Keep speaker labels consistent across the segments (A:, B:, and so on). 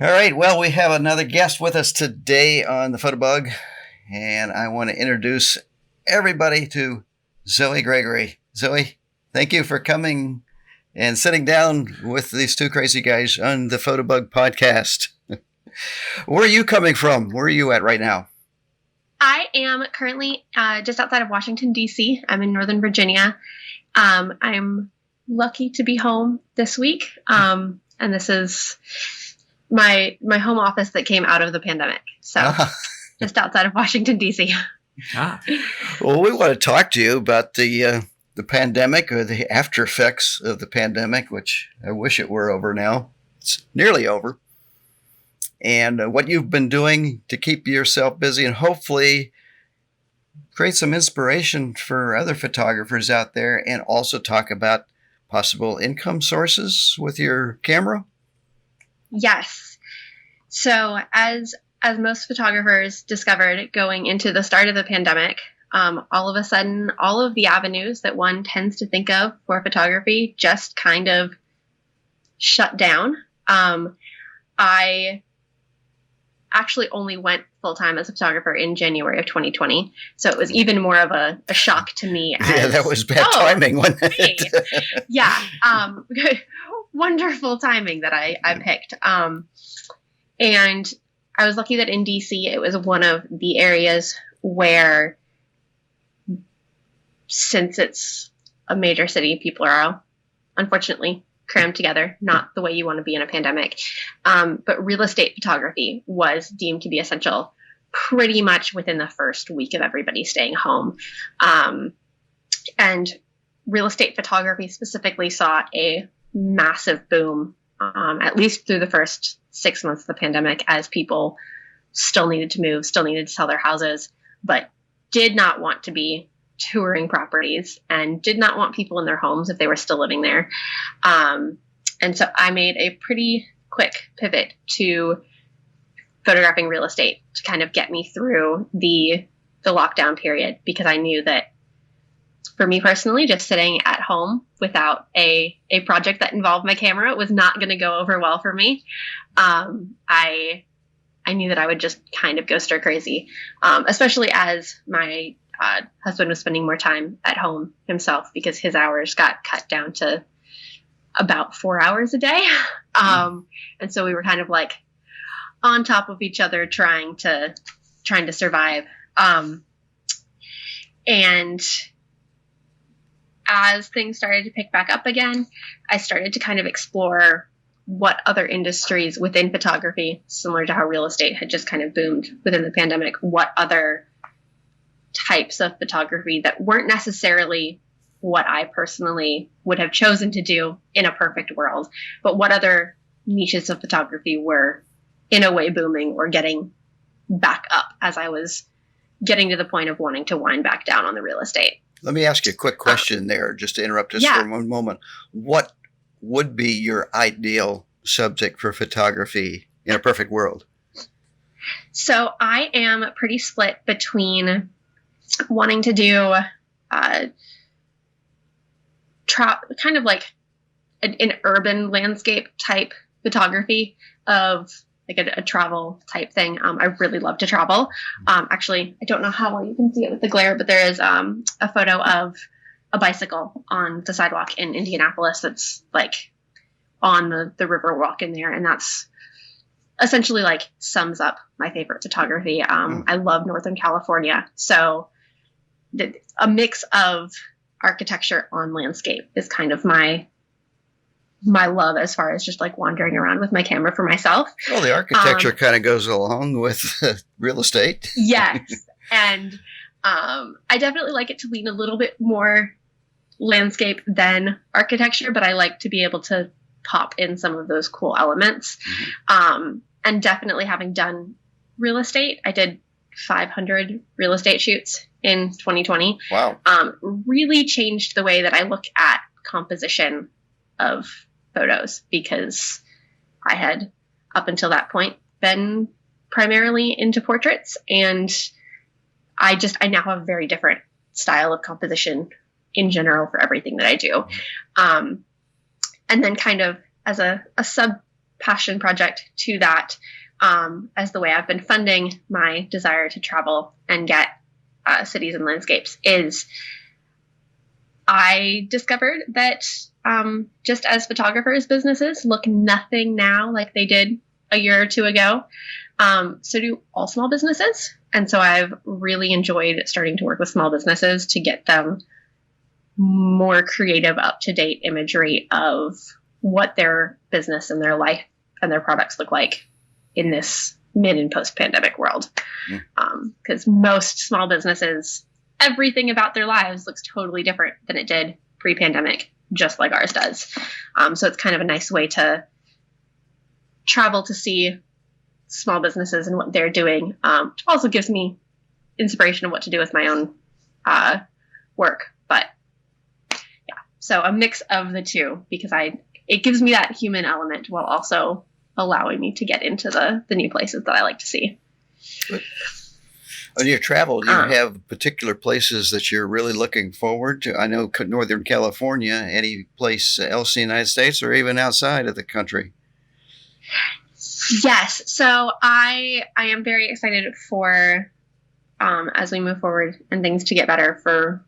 A: All right, well, we have another guest with us today on the Photobug, and I want to introduce everybody to Zoe Gregory. Zoe, thank you for coming and sitting down with these two crazy guys on the Photobug podcast. Where are you coming from? Where are you at right now?
B: I am currently just outside of Washington, D.C. I'm in Northern Virginia. I'm lucky to be home this week, and this is my home office that came out of the pandemic. So just outside of Washington, D.C.
A: Well, we want to talk to you about the pandemic or the after effects of the pandemic, which I wish it were over now. It's nearly over. And what you've been doing to keep yourself busy and hopefully create some inspiration for other photographers out there, and also talk about possible income sources with your camera.
B: Yes. So as most photographers discovered going into the start of the pandemic, all of a sudden, all of the avenues that one tends to think of for photography just kind of shut down. I actually only went full-time as a photographer in January of 2020. So it was even more of a shock to me.
A: Yeah, that was bad timing, wasn't it?
B: Yeah. Wonderful timing that I picked. And I was lucky that in DC, it was one of the areas where, since it's a major city, people are unfortunately crammed together, not the way you want to be in a pandemic. But real estate photography was deemed to be essential pretty much within the first week of everybody staying home. And real estate photography specifically saw a massive boom, at least through the first 6 months of the pandemic, as people still needed to move, still needed to sell their houses, but did not want to be touring properties and did not want people in their homes if they were still living there. And so I made a pretty quick pivot to photographing real estate to kind of get me through the lockdown period, because I knew that for me personally, just sitting at home without a project that involved my camera was not going to go over well for me. I knew that I would just kind of go stir crazy, especially as my husband was spending more time at home himself, because his hours got cut down to about 4 hours a day. And so we were kind of like on top of each other, trying to survive. And as things started to pick back up again, I started to kind of explore what other industries within photography, similar to how real estate had just kind of boomed within the pandemic, what other types of photography that weren't necessarily what I personally would have chosen to do in a perfect world, but what other niches of photography were in a way booming or getting back up as I was getting to the point of wanting to wind back down on the real estate.
A: Let me ask you a quick question there, just to interrupt us for one moment. What would be your ideal subject for photography in a perfect world?
B: So I am pretty split between wanting to do kind of like an urban landscape type photography of like a travel type thing. I really love to travel. Actually, I don't know how well you can see it with the glare, but there is a photo of a bicycle on the sidewalk in Indianapolis that's like on the river walk in there. And that's essentially like sums up my favorite photography. I love Northern California. So a mix of architecture on landscape is kind of my love as far as just like wandering around with my camera for myself.
A: Well, the architecture kind of goes along with real estate.
B: Yes. And I definitely like it to lean a little bit more landscape than architecture, but I like to be able to pop in some of those cool elements. And definitely having done real estate, I did 500 real estate shoots in 2020.
A: Wow.
B: Really changed the way that I look at composition of photos, because I had up until that point been primarily into portraits, and I now have a very different style of composition in general for everything that I do. And then kind of as a sub passion project to that, as the way I've been funding my desire to travel and get cities and landscapes, is I discovered that just as photographers' businesses look nothing now like they did a year or two ago, so do all small businesses. And so I've really enjoyed starting to work with small businesses to get them more creative, up-to-date imagery of what their business and their life and their products look like in this mid and post-pandemic world. Because most small businesses, everything about their lives looks totally different than it did pre-pandemic, just like ours does. So it's kind of a nice way to travel to see small businesses and what they're doing. Which also gives me inspiration of what to do with my own work. But yeah, so a mix of the two, because it gives me that human element while also allowing me to get into the new places that I like to see.
A: Good. When you travel, do you have particular places that you're really looking forward to? I know Northern California, any place else in the United States or even outside of the country?
B: Yes. So I am very excited for, as we move forward and things to get better, for,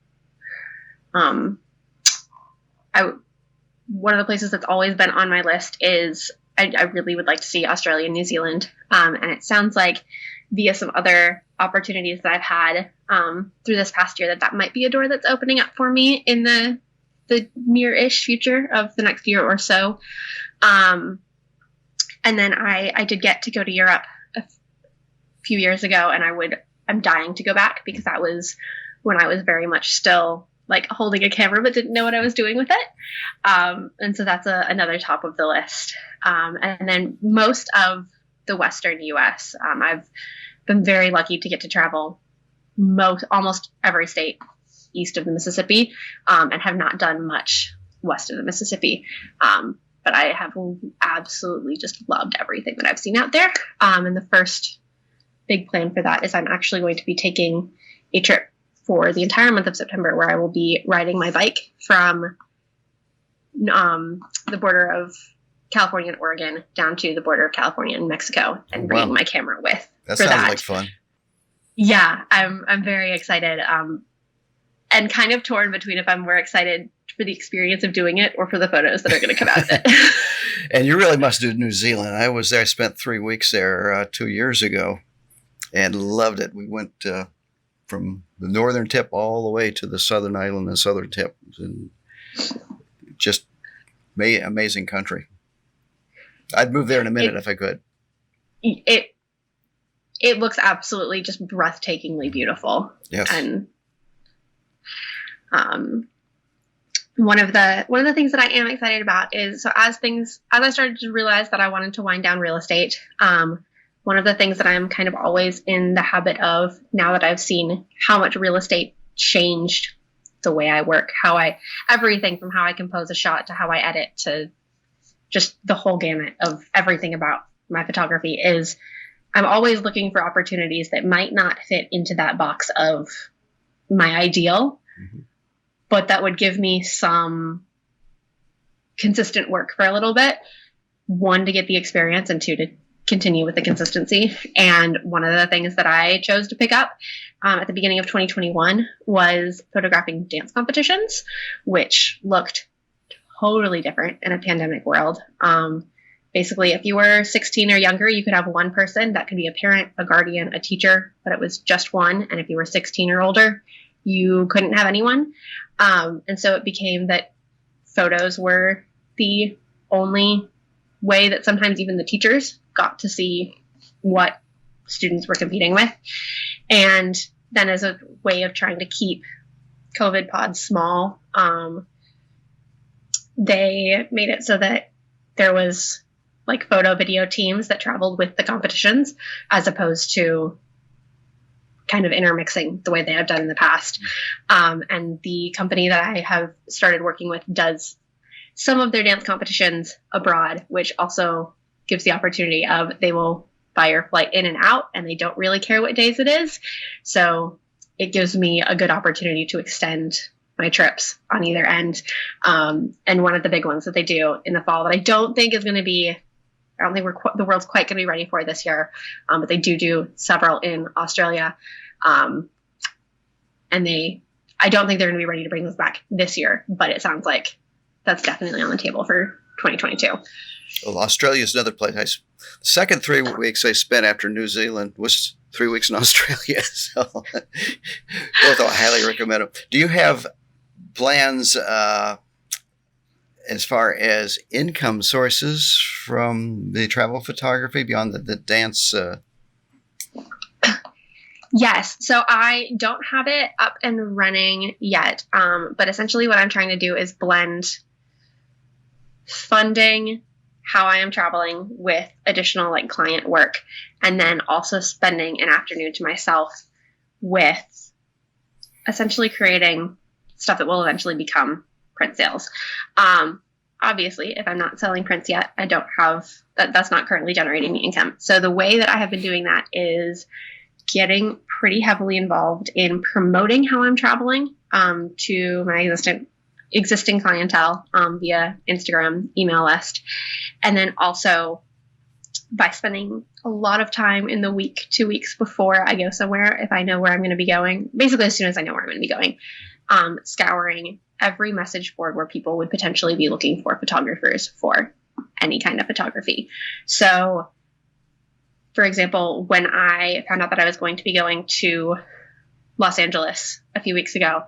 B: one of the places that's always been on my list is I really would like to see Australia and New Zealand. And it sounds like via some other opportunities that I've had through this past year that might be a door that's opening up for me in the near-ish future of the next year or so. And then I did get to go to Europe a few years ago, and I'm dying to go back, because that was when I was very much still like holding a camera but didn't know what I was doing with it. And so that's another top of the list. And then most of the Western US, I've been very lucky to get to travel almost every state east of the Mississippi, and have not done much west of the Mississippi. But I have absolutely just loved everything that I've seen out there. And the first big plan for that is I'm actually going to be taking a trip for the entire month of September, where I will be riding my bike from the border of California and Oregon down to the border of California and Mexico, and bringing my camera with.
A: That sounds like fun.
B: Yeah, I'm very excited, and kind of torn between if I'm more excited for the experience of doing it or for the photos that are going to come out of it.
A: And you really must do New Zealand. I was there. I spent 3 weeks there 2 years ago and loved it. We went from the northern tip all the way to the southern island and southern tip. And just amazing country. I'd move there in a minute if I could.
B: It looks absolutely just breathtakingly beautiful.
A: Yes.
B: And one of the things that I am excited about is, so as I started to realize that I wanted to wind down real estate, one of the things that I'm kind of always in the habit of, now that I've seen how much real estate changed the way I work, everything from how I compose a shot to how I edit to just the whole gamut of everything about my photography, is I'm always looking for opportunities that might not fit into that box of my ideal, but that would give me some consistent work for a little bit. One, to get the experience, and two, to continue with the consistency. And one of the things that I chose to pick up at the beginning of 2021 was photographing dance competitions, which looked totally different in a pandemic world. Basically, if you were 16 or younger, you could have one person. That could be a parent, a guardian, a teacher, but it was just one. And if you were 16 or older, you couldn't have anyone. And so it became that photos were the only way that sometimes even the teachers got to see what students were competing with. And then, as a way of trying to keep COVID pods small, they made it so that there was like photo video teams that traveled with the competitions, as opposed to kind of intermixing the way they have done in the past. And the company that I have started working with does some of their dance competitions abroad, which also gives the opportunity of, they will buy your flight in and out, and they don't really care what days it is. So it gives me a good opportunity to extend my trips on either end. And one of the big ones that they do in the fall that I don't think is going to be I don't think the world's quite going to be ready for this year, but they do several in Australia. And I don't think they're going to be ready to bring those back this year, but it sounds like that's definitely on the table for 2022.
A: Well, Australia is another place. The second 3 weeks I spent after New Zealand was 3 weeks in Australia. So both I highly recommend them. Do you have plans as far as income sources from the travel photography beyond the dance?
B: Yes. So I don't have it up and running yet. But essentially what I'm trying to do is blend funding how I am traveling with additional like client work, and then also spending an afternoon to myself with essentially creating stuff that will eventually become print sales. Obviously, if I'm not selling prints yet, I don't have that's not currently generating the income. So the way that I have been doing that is getting pretty heavily involved in promoting how I'm traveling to my existing clientele via Instagram, email list, and then also by spending a lot of time in the week, 2 weeks before I go somewhere, if I know where I'm going to be going, basically as soon as I know where I'm going to be going, scouring every message board where people would potentially be looking for photographers for any kind of photography. So, for example, when I found out that I was going to be going to Los Angeles a few weeks ago,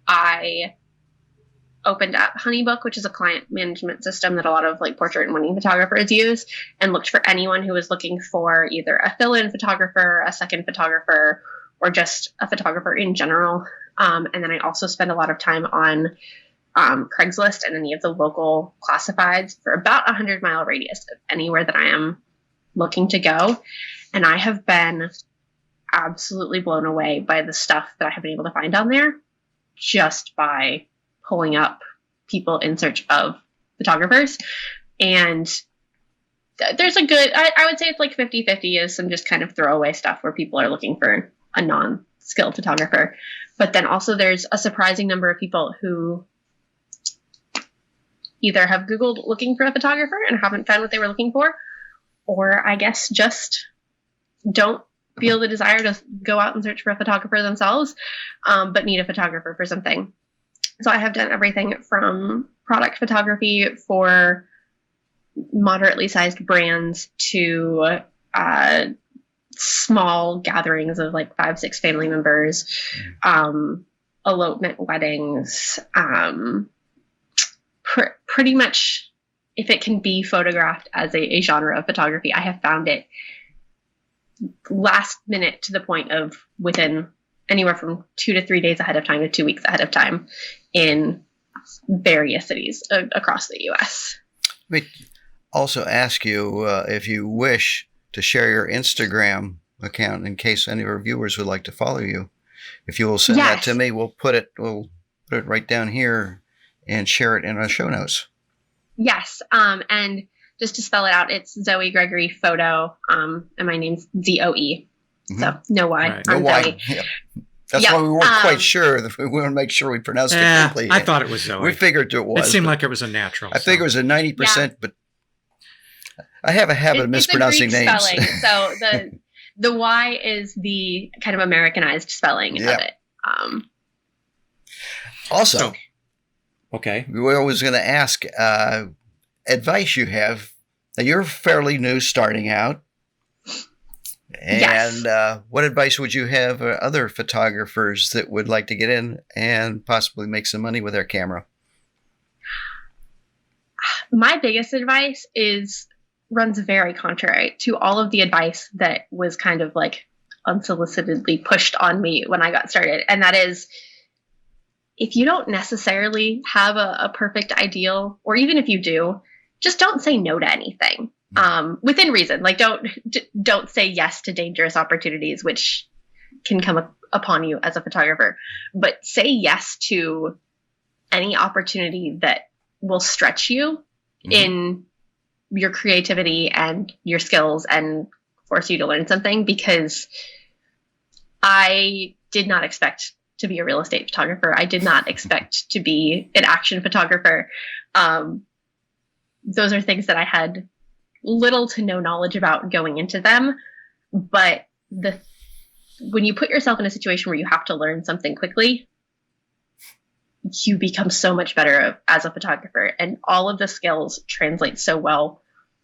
B: I opened up Honeybook, which is a client management system that a lot of like portrait and wedding photographers use, and looked for anyone who was looking for either a fill-in photographer, a second photographer, or just a photographer in general. And then I also spend a lot of time on Craigslist and any of the local classifieds for about 100-mile radius of anywhere that I am looking to go. And I have been absolutely blown away by the stuff that I have been able to find on there just by pulling up people in search of photographers. And there's a good, I would say it's like 50-50 is some just kind of throwaway stuff where people are looking for a non-skilled photographer. But then also there's a surprising number of people who either have Googled looking for a photographer and haven't found what they were looking for, or I guess just don't feel the desire to go out and search for a photographer themselves, but need a photographer for something. So I have done everything from product photography for moderately sized brands to small gatherings of like 5-6 family members, elopement weddings, pretty much if it can be photographed as a genre of photography, I have found it last minute to the point of within anywhere from 2 to 3 days ahead of time to 2 weeks ahead of time in various cities across the U.S.
A: Let me also ask you if you wish to share your Instagram account in case any of our viewers would like to follow you. If you will send that to me, we'll put it right down here and share it in our show notes.
B: Yes. And just to spell it out, it's Zoe Gregory Photo, and my name's Zoe. Mm-hmm. So no Y.
A: Right. No Y. Yeah. That's why we weren't quite sure. We want to make sure we pronounced it correctly.
C: I thought it was Zoe.
A: We figured it was.
C: It seemed like it was a natural.
A: I think it was a 90%, but I have a habit of mispronouncing names.
B: Spelling, so the Y is the kind of Americanized spelling of it.
A: Also,
C: okay,
A: we were always going to ask advice you have. Now, you're fairly new starting out. And what advice would you have for other photographers that would like to get in and possibly make some money with their camera?
B: My biggest advice runs very contrary to all of the advice that was kind of like unsolicitedly pushed on me when I got started. And that is, if you don't necessarily have a perfect ideal, or even if you do, just don't say no to anything. Within reason. Like don't say yes to dangerous opportunities, which can come upon you as a photographer, but say yes to any opportunity that will stretch you in your creativity and your skills and force you to learn something, because I did not expect to be a real estate photographer. I did not expect to be an action photographer. Those are things that I had little to no knowledge about going into them. But when you put yourself in a situation where you have to learn something quickly, you become so much better as a photographer, and all of the skills translate so well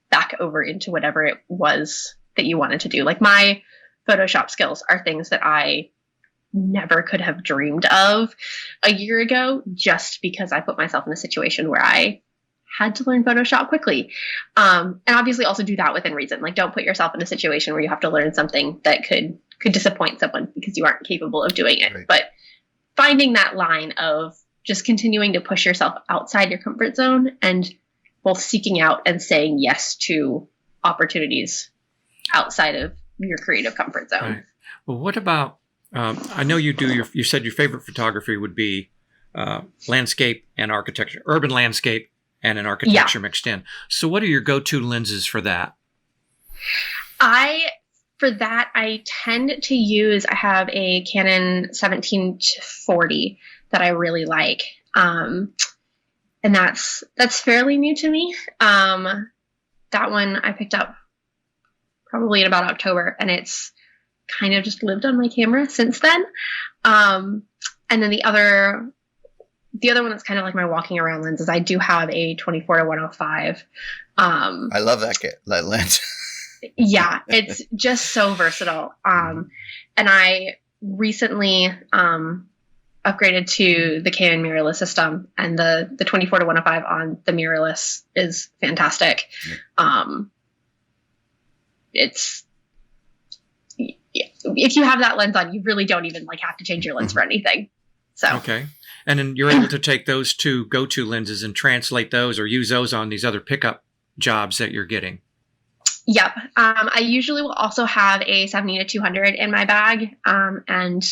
B: back over into whatever it was that you wanted to do. Like my Photoshop skills are things that I never could have dreamed of a year ago, just because I put myself in a situation where I had to learn Photoshop quickly. And obviously also do that within reason. Like, don't put yourself in a situation where you have to learn something that could disappoint someone because you aren't capable of doing it. Right. But finding that line of just continuing to push yourself outside your comfort zone, and both seeking out and saying yes to opportunities outside of your creative comfort zone.
C: Right. Well, what about, I know you said your favorite photography would be landscape and architecture, urban landscape and an architecture mixed in. So what are your go-to lenses for that?
B: I tend to use, I have a Canon 17-40 that I really like. And that's fairly new to me. That one I picked up probably in about October, and it's kind of just lived on my camera since then. And then the other one that's kind of like my walking around lens is I do have a 24-105.
A: I love that lens.
B: Yeah, it's just so versatile. And I recently upgraded to the Canon mirrorless system, and the 24-105 on the mirrorless is fantastic. It's, if you have that lens on, you really don't even have to change your lens for anything. So
C: okay. And then you're able to take those two go-to lenses and translate those or use those on these other pickup jobs that you're getting.
B: Yep. I usually will also have a 70-200 in my bag. And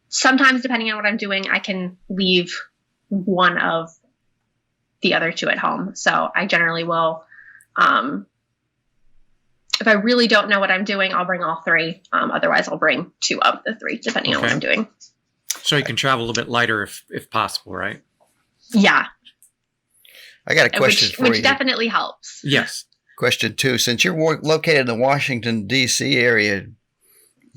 B: sometimes, depending on what I'm doing, I can leave one of the other two at home. So I generally will, if I really don't know what I'm doing, I'll bring all three. Otherwise, I'll bring two of the three, depending on what I'm doing.
C: So you can travel a little bit lighter if possible, right?
B: Yeah.
A: I got a question for you.
B: Which definitely helps.
C: Yes.
A: Question 2. Since you're located in the Washington, D.C. area,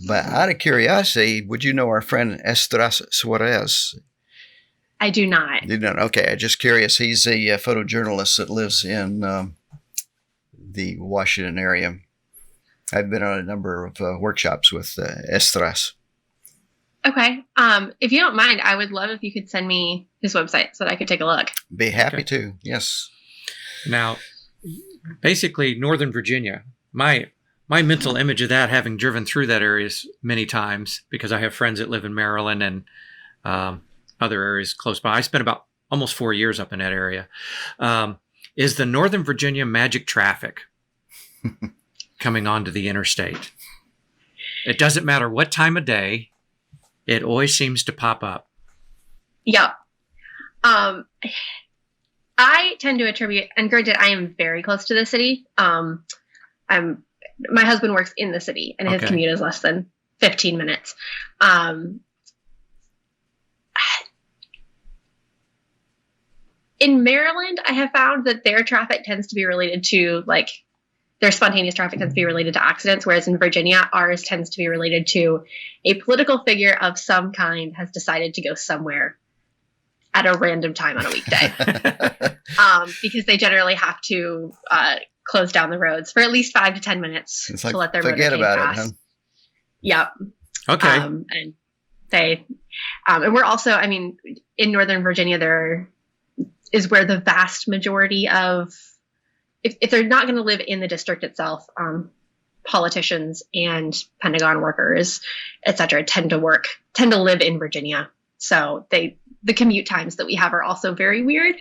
A: but out of curiosity, would you know our friend Estras Suarez?
B: I do not.
A: You don't? Okay. I'm just curious. He's a photojournalist that lives in the Washington area. I've been on a number of workshops with Estras.
B: Okay. If you don't mind, I would love if you could send me his website so that I could take a look.
A: Be happy to. Yes.
C: Now, basically, Northern Virginia, my mental image of that, having driven through that area many times, because I have friends that live in Maryland and other areas close by. I spent about almost 4 years up in that area. Is the Northern Virginia magic traffic coming onto the interstate? It doesn't matter what time of day. It always seems to pop up.
B: Yeah. I tend to attribute, and granted, I am very close to the city. My husband works in the city, and his commute is less than 15 minutes. In Maryland, I have found that their traffic tends to be related to their spontaneous traffic tends to be related to accidents, whereas in Virginia, ours tends to be related to a political figure of some kind has decided to go somewhere at a random time on a weekday. Because they generally have to close down the roads for at least 5 to 10 minutes to let their motorcade pass. It, huh? Yep.
C: Okay.
B: And they, and we're also, in Northern Virginia, there is where the vast majority of, if they're not going to live in the district itself, politicians and Pentagon workers, et cetera, tend to live in Virginia. So the commute times that we have are also very weird.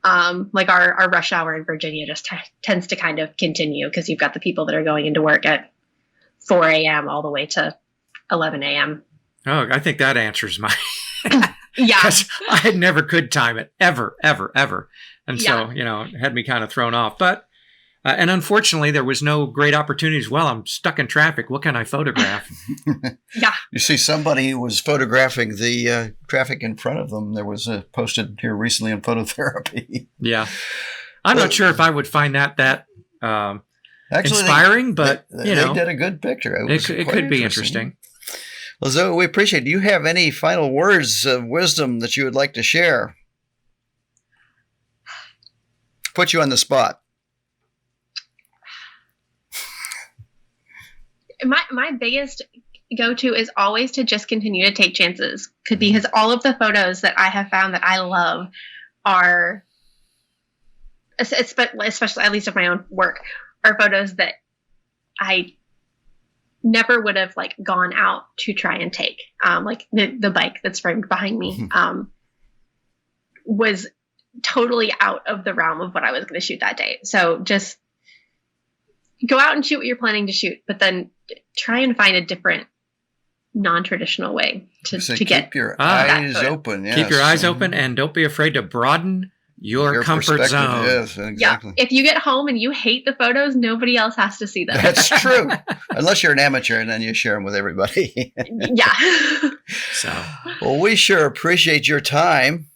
B: Our rush hour in Virginia just tends to kind of continue because you've got the people that are going into work at 4 a.m. all the way to 11 a.m.
C: Oh, I think that answers my...
B: Yeah.
C: I never could time it, ever. And so, it had me kind of thrown off. But, and unfortunately, there was no great opportunities. Well, I'm stuck in traffic. What can I photograph?
B: Yeah.
A: You see somebody who was photographing the traffic in front of them. There was posted here recently on phototherapy.
C: Yeah. I'm not sure if I would find that
A: Actually,
C: inspiring, but
A: they did a good picture.
C: It could be interesting.
A: Well, Zoe, we appreciate it. Do you have any final words of wisdom that you would like to share? Put you on the spot.
B: My biggest go-to is always to just continue to take chances, because all of the photos that I have found that I love are, especially at least of my own work, are photos that I never would have like gone out to try and take. Like the bike that's framed behind me was totally out of the realm of what I was going to shoot that day. So just go out and shoot what you're planning to shoot, but then try and find a different non-traditional way to get.
A: Keep your eyes open. Yes.
C: Keep your eyes open, and don't be afraid to broaden your comfort zone.
A: Yes, exactly.
B: Yeah. If you get home and you hate the photos, nobody else has to see them.
A: That's true. Unless you're an amateur, and then you share them with everybody.
B: Yeah.
C: So,
A: well, we sure appreciate your time.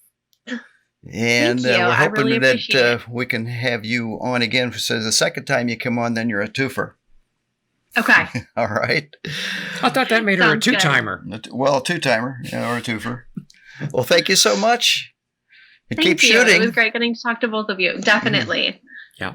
A: And we're hoping
B: really
A: that we can have you on again. So the second time you come on, then you're a twofer.
B: Okay.
A: All right.
C: I thought that made her a two-timer.
A: Well, a two-timer, or a twofer. Well, thank you so much. And keep
B: you.
A: shooting.
B: It was great getting to talk to both of you. Definitely.
C: Yeah.